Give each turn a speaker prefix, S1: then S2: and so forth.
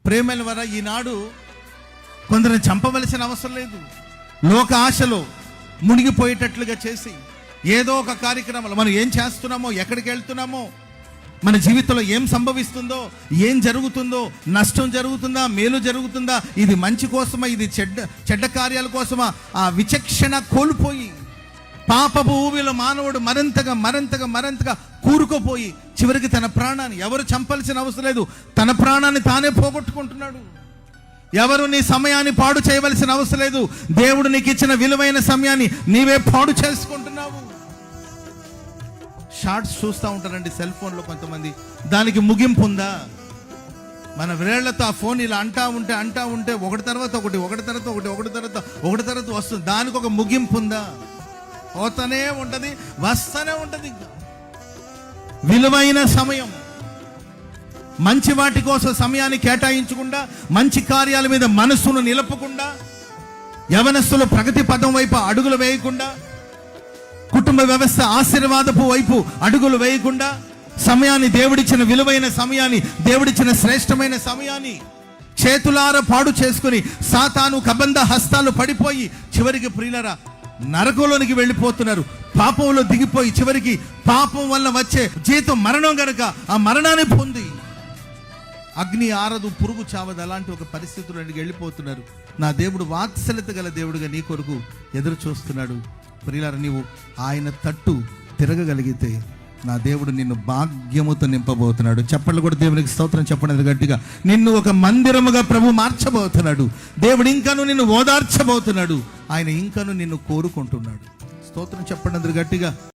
S1: ప్రేమల వల్ల ఈనాడు కొందరిని చంపవలసిన అవసరం లేదు. లోక ఆశలో మునిగిపోయేటట్లుగా చేసి ఏదో ఒక కార్యక్రమాలు మనం ఏం చేస్తున్నామో, ఎక్కడికి వెళ్తున్నామో, మన జీవితంలో ఏం సంభవిస్తుందో, ఏం జరుగుతుందో, నష్టం జరుగుతుందా, మేలు జరుగుతుందా, ఇది మంచి కోసమా, ఇది చెడ్డ కార్యాల కోసమా, ఆ విచక్షణ కోల్పోయి పాపపు ఊబిలో మానవుడు మరింతగా కూరుకుపోయి చివరికి తన ప్రాణాన్ని, ఎవరు చంపాల్సిన అవసరం లేదు, తన ప్రాణాన్ని తానే పోగొట్టుకుంటున్నాడు. ఎవరు నీ సమయాన్ని పాడు చేయవలసిన అవసరం లేదు. దేవుడు నీకు ఇచ్చిన విలువైన సమయాన్ని నీవే పాడు చేసుకుంటున్నావు. షార్ట్స్ చూస్తూ ఉంటారండి సెల్ ఫోన్లో కొంతమంది. దానికి ముగింపు ఉందా? మన వేళ్లతో ఆ ఫోన్ ఇలా అంటా ఉంటే ఒకటి తర్వాత ఒకటి వస్తుంది. దానికి ఒక ముగింపు ఉందా? పోతూనే ఉంటుంది, వస్తూనే ఉంటుంది. విలువైన సమయం, మంచి వాటి కోసం సమయాన్ని కేటాయించకుండా, మంచి కార్యాల మీద మనసును నిలపకుండా, యవనస్తులు ప్రగతి పదం వైపు అడుగులు వేయకుండా, కుటుంబ వ్యవస్థ ఆశీర్వాదపు వైపు అడుగులు వేయకుండా, సమయాన్ని, దేవుడిచ్చిన విలువైన సమయాన్ని, దేవుడిచ్చిన శ్రేష్టమైన సమయాన్ని చేతులార పాడు చేసుకుని సాతాను కబంధ హస్తాలు పడిపోయి చివరికి ప్రియులరా నరకంలోనికి వెళ్ళిపోతున్నారు. పాపంలో దిగిపోయి చివరికి పాపం వల్ల వచ్చే జీతం మరణం గనక ఆ మరణాన్ని పొంది అగ్ని ఆరదు, పురుగు చావదు, అలాంటి ఒక పరిస్థితుల్లోకి వెళ్ళిపోతున్నారు. నా దేవుడు వాత్సల్యత గల దేవుడుగా నీ కొరకు ఎదురు చూస్తున్నాడు. ప్రియులారా, నీవు ఆయన తట్టు తిరగగలిగితే నా దేవుడు నిన్ను భాగ్యముతో నింపబోతున్నాడు. చెప్పండి కూడా దేవునికి స్తోత్రం చెప్పండి గట్టిగా. నిన్ను ఒక మందిరముగా ప్రభు మార్చబోతున్నాడు. దేవుడు ఇంకను నిన్ను ఓదార్చబోతున్నాడు. ఆయన ఇంకను నిన్ను కోరుకుంటున్నాడు. స్తోత్రం చెప్పండి గట్టిగా.